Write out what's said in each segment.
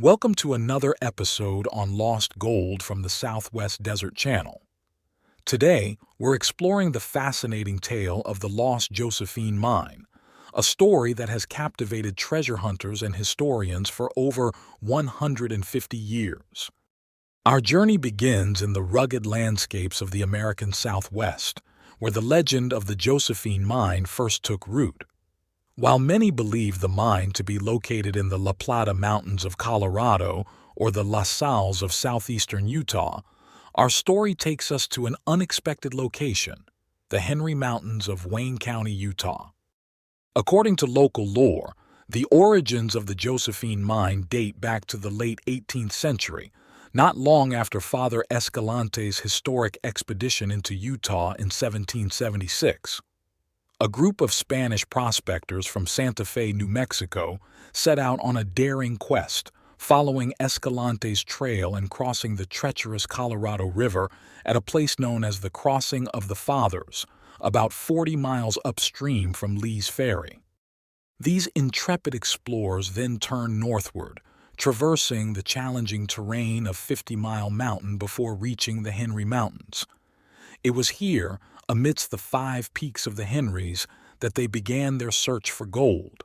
Welcome to another episode on Lost Gold from the Southwest Desert Channel. Today, we're exploring the fascinating tale of the Lost Josephine Mine, a story that has captivated treasure hunters and historians for over 150 years. Our journey begins in the rugged landscapes of the American Southwest, where the legend of the Josephine Mine first took root. While many believe the mine to be located in the La Plata Mountains of Colorado or the La Salles of southeastern Utah, our story takes us to an unexpected location, the Hainey Mountains of Wayne County, Utah. According to local lore, the origins of the Josephine Mine date back to the late 18th century, not long after Father Escalante's historic expedition into Utah in 1776. A group of Spanish prospectors from Santa Fe, New Mexico, set out on a daring quest, following Escalante's trail and crossing the treacherous Colorado River at a place known as the Crossing of the Fathers, about 40 miles upstream from Lee's Ferry. These intrepid explorers then turned northward, traversing the challenging terrain of 50 Mile Mountain before reaching the Hainey Mountains. It was here, amidst the 5 peaks of the Hainey's, that they began their search for gold.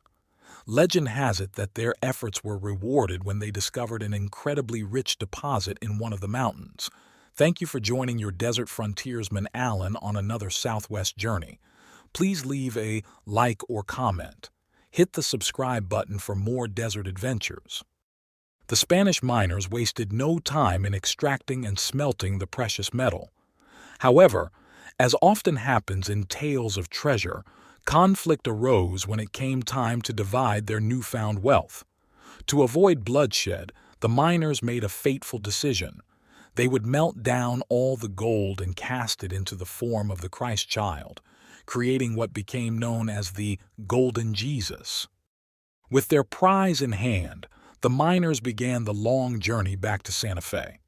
Legend has it that their efforts were rewarded when they discovered an incredibly rich deposit in one of the mountains. Thank you for joining your desert frontiersman Alan on another Southwest journey. Please leave a like or comment. Hit the subscribe button for more desert adventures. The Spanish miners wasted no time in extracting and smelting the precious metal. However, as often happens in tales of treasure, conflict arose when it came time to divide their newfound wealth. To avoid bloodshed, the miners made a fateful decision. They would melt down all the gold and cast it into the form of the Christ child, creating what became known as the Golden Jesus. With their prize in hand, the miners began the long journey back to Santa Fe.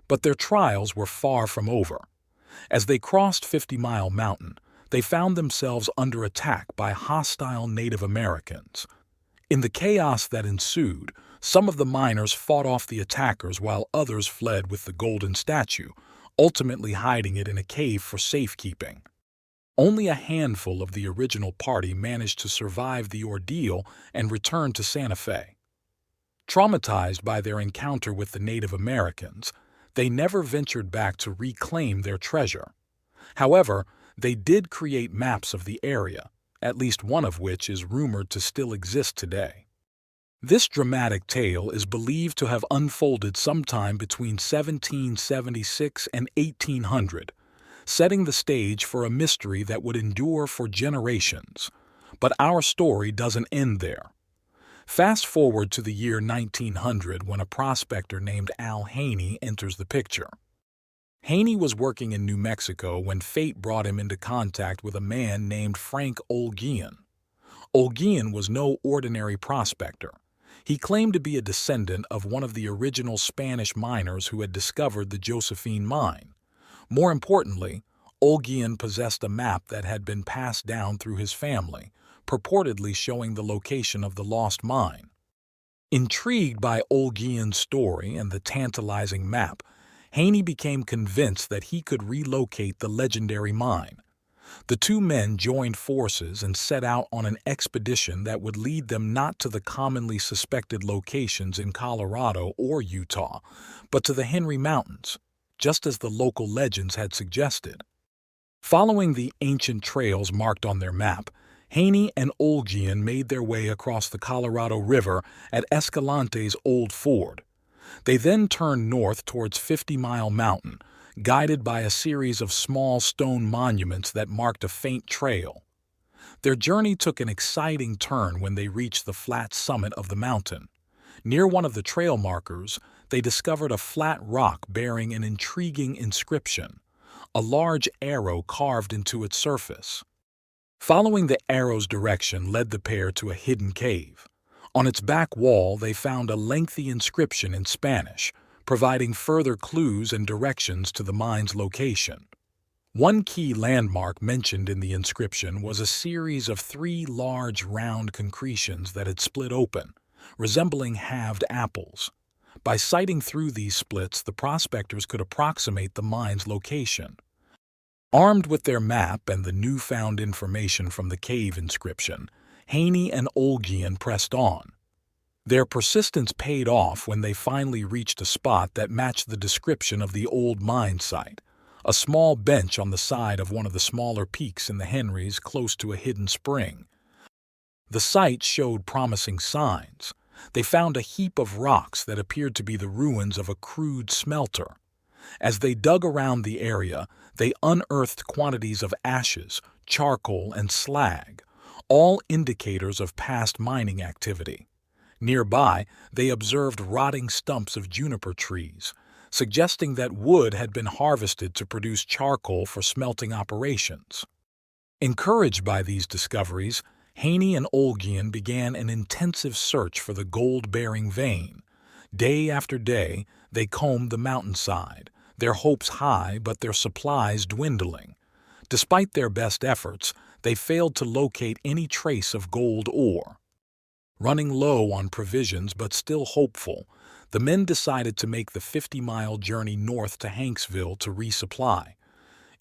But their trials were far from over. As they crossed 50 Mile Mountain, they found themselves under attack by hostile Native Americans. In the chaos that ensued, some of the miners fought off the attackers while others fled with the golden statue, ultimately hiding it in a cave for safekeeping. Only a handful of the original party managed to survive the ordeal and return to Santa Fe. Traumatized by their encounter with the Native Americans, they never ventured back to reclaim their treasure. However, they did create maps of the area, at least one of which is rumored to still exist today. This dramatic tale is believed to have unfolded sometime between 1776 and 1800, setting the stage for a mystery that would endure for generations. But our story doesn't end there. Fast forward to the year 1900 when a prospector named Hainey enters the picture. Hainey was working in New Mexico when fate brought him into contact with a man named Frank Olgean. Olgean was no ordinary prospector. He claimed to be a descendant of one of the original Spanish miners who had discovered the Josephine Mine. More importantly, Olgean possessed a map that had been passed down through his family, purportedly showing the location of the lost mine. Intrigued by Olgean's story and the tantalizing map, Hainey became convinced that he could relocate the legendary mine. The two men joined forces and set out on an expedition that would lead them not to the commonly suspected locations in Colorado or Utah, but to the Hainey Mountains, just as the local legends had suggested. Following the ancient trails marked on their map, Hainey and Olgean made their way across the Colorado River at Escalante's old ford. They then turned north towards 50 Mile Mountain, guided by a series of small stone monuments that marked a faint trail. Their journey took an exciting turn when they reached the flat summit of the mountain. Near one of the trail markers, they discovered a flat rock bearing an intriguing inscription, a large arrow carved into its surface. Following the arrow's direction led the pair to a hidden cave. On its back wall, they found a lengthy inscription in Spanish, providing further clues and directions to the mine's location. One key landmark mentioned in the inscription was a series of 3 large round concretions that had split open, resembling halved apples. By sighting through these splits, the prospectors could approximate the mine's location. Armed with their map and the newfound information from the cave inscription, Hainey and Olgean pressed on. Their persistence paid off when they finally reached a spot that matched the description of the old mine site, a small bench on the side of one of the smaller peaks in the Henrys close to a hidden spring. The site showed promising signs. They found a heap of rocks that appeared to be the ruins of a crude smelter. As they dug around the area, they unearthed quantities of ashes, charcoal, and slag, all indicators of past mining activity. Nearby, they observed rotting stumps of juniper trees, suggesting that wood had been harvested to produce charcoal for smelting operations. Encouraged by these discoveries, Hainey and Olgean began an intensive search for the gold-bearing vein. Day after day, they combed the mountainside, their hopes high but their supplies dwindling. Despite their best efforts, they failed to locate any trace of gold ore. Running low on provisions but still hopeful, the men decided to make the 50-mile journey north to Hanksville to resupply.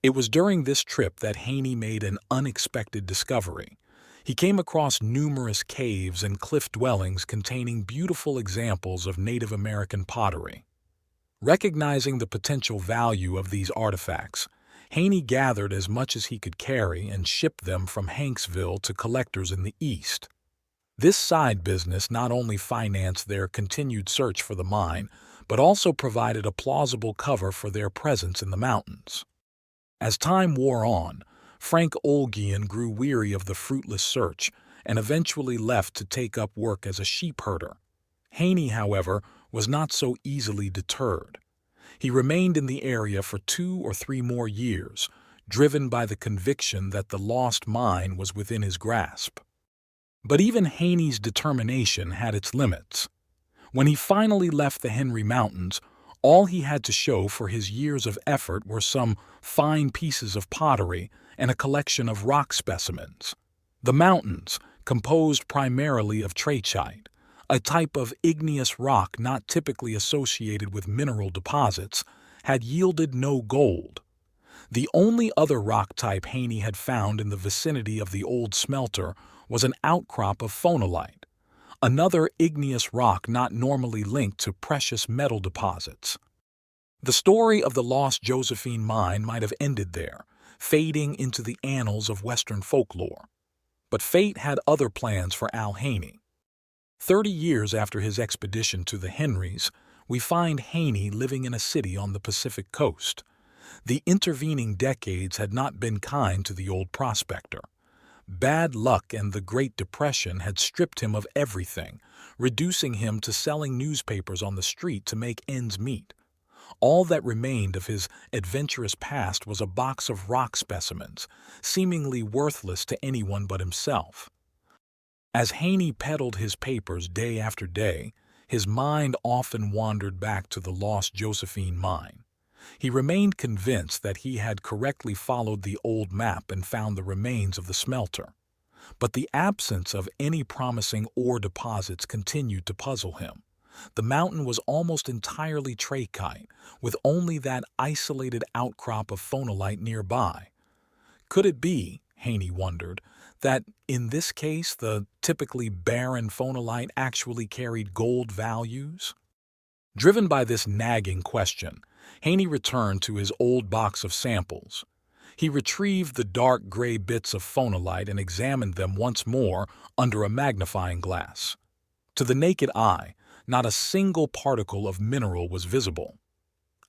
It was during this trip that Hainey made an unexpected discovery. He came across numerous caves and cliff dwellings containing beautiful examples of Native American pottery. Recognizing the potential value of these artifacts, Hainey gathered as much as he could carry and shipped them from Hanksville to collectors in the east. This side business not only financed their continued search for the mine, but also provided a plausible cover for their presence in the mountains. As time wore on, Frank Olgean grew weary of the fruitless search and eventually left to take up work as a sheep herder. Hainey, however, was not so easily deterred. He remained in the area for 2 or 3 more years, driven by the conviction that the lost mine was within his grasp. But even Hainey's determination had its limits. When he finally left the Henry Mountains, all he had to show for his years of effort were some fine pieces of pottery and a collection of rock specimens. The mountains, composed primarily of trachyte, a type of igneous rock not typically associated with mineral deposits, had yielded no gold. The only other rock type Hainey had found in the vicinity of the old smelter was an outcrop of phonolite, another igneous rock not normally linked to precious metal deposits. The story of the Lost Josephine Mine might have ended there, fading into the annals of Western folklore. But fate had other plans for Al Hainey. 30 years after his expedition to the Henrys, we find Hainey living in a city on the Pacific coast. The intervening decades had not been kind to the old prospector. Bad luck and the Great Depression had stripped him of everything, reducing him to selling newspapers on the street to make ends meet. All that remained of his adventurous past was a box of rock specimens, seemingly worthless to anyone but himself. As Hainey peddled his papers day after day, his mind often wandered back to the Lost Josephine Mine. He remained convinced that he had correctly followed the old map and found the remains of the smelter. But the absence of any promising ore deposits continued to puzzle him. The mountain was almost entirely trachyte, with only that isolated outcrop of phonolite nearby. Could it be, Hainey wondered, that in this case the typically barren phonolite actually carried gold values? Driven by this nagging question, Hainey returned to his old box of samples. He retrieved the dark gray bits of phonolite and examined them once more under a magnifying glass. To the naked eye, not a single particle of mineral was visible.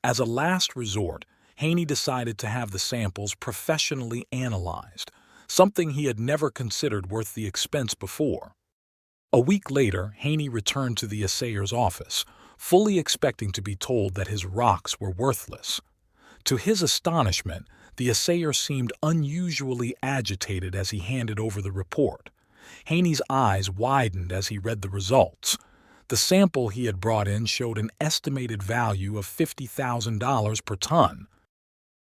As a last resort, Hainey decided to have the samples professionally analyzed, something he had never considered worth the expense before. A week later, Hainey returned to the assayer's office, fully expecting to be told that his rocks were worthless. To his astonishment, the assayer seemed unusually agitated as he handed over the report. Hainey's eyes widened as he read the results. The sample he had brought in showed an estimated value of $50,000 per ton.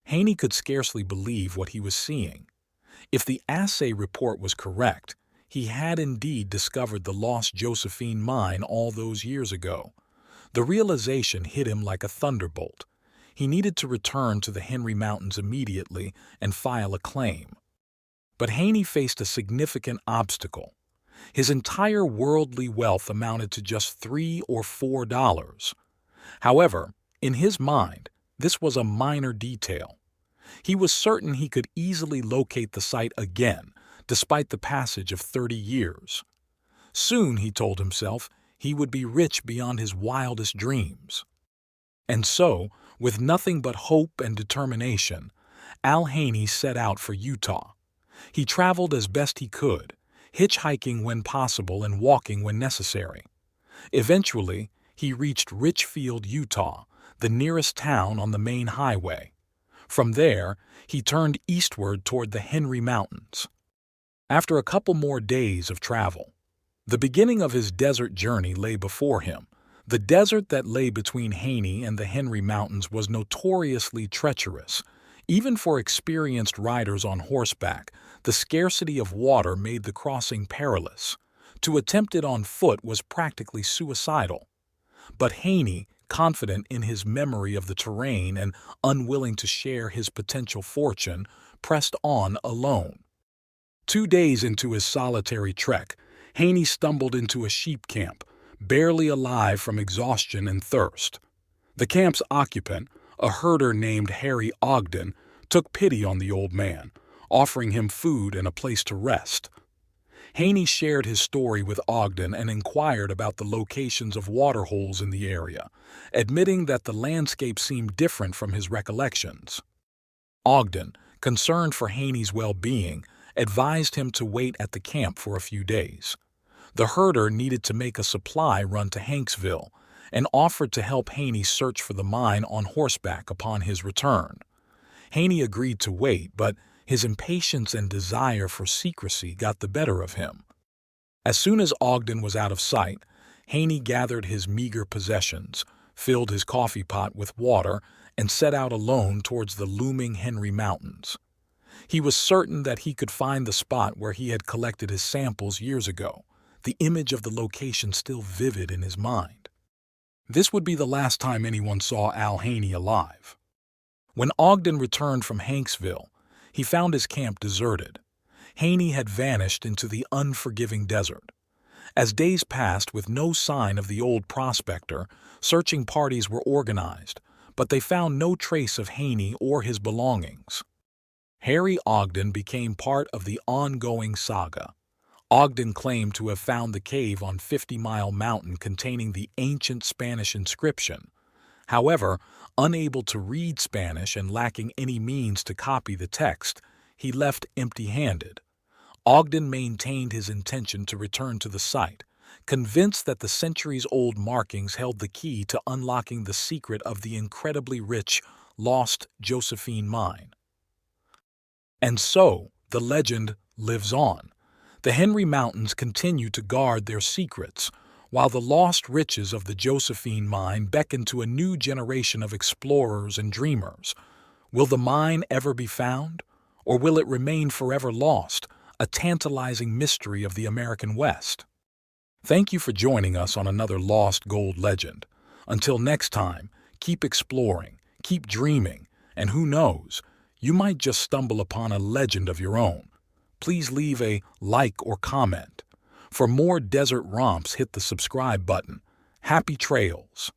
Hainey could scarcely believe what he was seeing. If the assay report was correct, he had indeed discovered the Lost Josephine Mine all those years ago. The realization hit him like a thunderbolt. He needed to return to the Hainey Mountains immediately and file a claim. But Hainey faced a significant obstacle. His entire worldly wealth amounted to just $3 or $4. However, in his mind, this was a minor detail. He was certain he could easily locate the site again, despite the passage of 30 years. Soon, he told himself, he would be rich beyond his wildest dreams. And so, with nothing but hope and determination, Al Hainey set out for Utah. He traveled as best he could, hitchhiking when possible and walking when necessary. Eventually, he reached Richfield, Utah, the nearest town on the main highway. From there, he turned eastward toward the Hainey Mountains. After a couple more days of travel, the beginning of his desert journey lay before him. The desert that lay between Hainey and the Hainey Mountains was notoriously treacherous. Even for experienced riders on horseback, the scarcity of water made the crossing perilous. To attempt it on foot was practically suicidal. But Hainey, confident in his memory of the terrain and unwilling to share his potential fortune, pressed on alone. 2 days into his solitary trek, Hainey stumbled into a sheep camp, barely alive from exhaustion and thirst. The camp's occupant, a herder named Harry Ogden, took pity on the old man, offering him food and a place to rest. Hainey shared his story with Ogden and inquired about the locations of waterholes in the area, admitting that the landscape seemed different from his recollections. Ogden, concerned for Hainey's well-being, advised him to wait at the camp for a few days. The herder needed to make a supply run to Hanksville and offered to help Hainey search for the mine on horseback upon his return. Hainey agreed to wait, but his impatience and desire for secrecy got the better of him. As soon as Ogden was out of sight, Hainey gathered his meager possessions, filled his coffee pot with water, and set out alone towards the looming Hainey Mountains. He was certain that he could find the spot where he had collected his samples years ago, the image of the location still vivid in his mind. This would be the last time anyone saw Al Hainey alive. When Ogden returned from Hanksville, he found his camp deserted. Hainey had vanished into the unforgiving desert. As days passed with no sign of the old prospector, searching parties were organized, but they found no trace of Hainey or his belongings. Harry Ogden became part of the ongoing saga. Ogden claimed to have found the cave on 50 Mile Mountain containing the ancient Spanish inscription. However, unable to read Spanish and lacking any means to copy the text, he left empty-handed. Ogden maintained his intention to return to the site, convinced that the centuries-old markings held the key to unlocking the secret of the incredibly rich Lost Josephine Mine. And so, the legend lives on. The Hainey Mountains continue to guard their secrets, while the lost riches of the Josephine Mine beckon to a new generation of explorers and dreamers. Will the mine ever be found? Or will it remain forever lost, a tantalizing mystery of the American West? Thank you for joining us on another Lost Gold legend. Until next time, keep exploring, keep dreaming, and who knows, you might just stumble upon a legend of your own. Please leave a like or comment. For more desert romps, hit the subscribe button. Happy trails!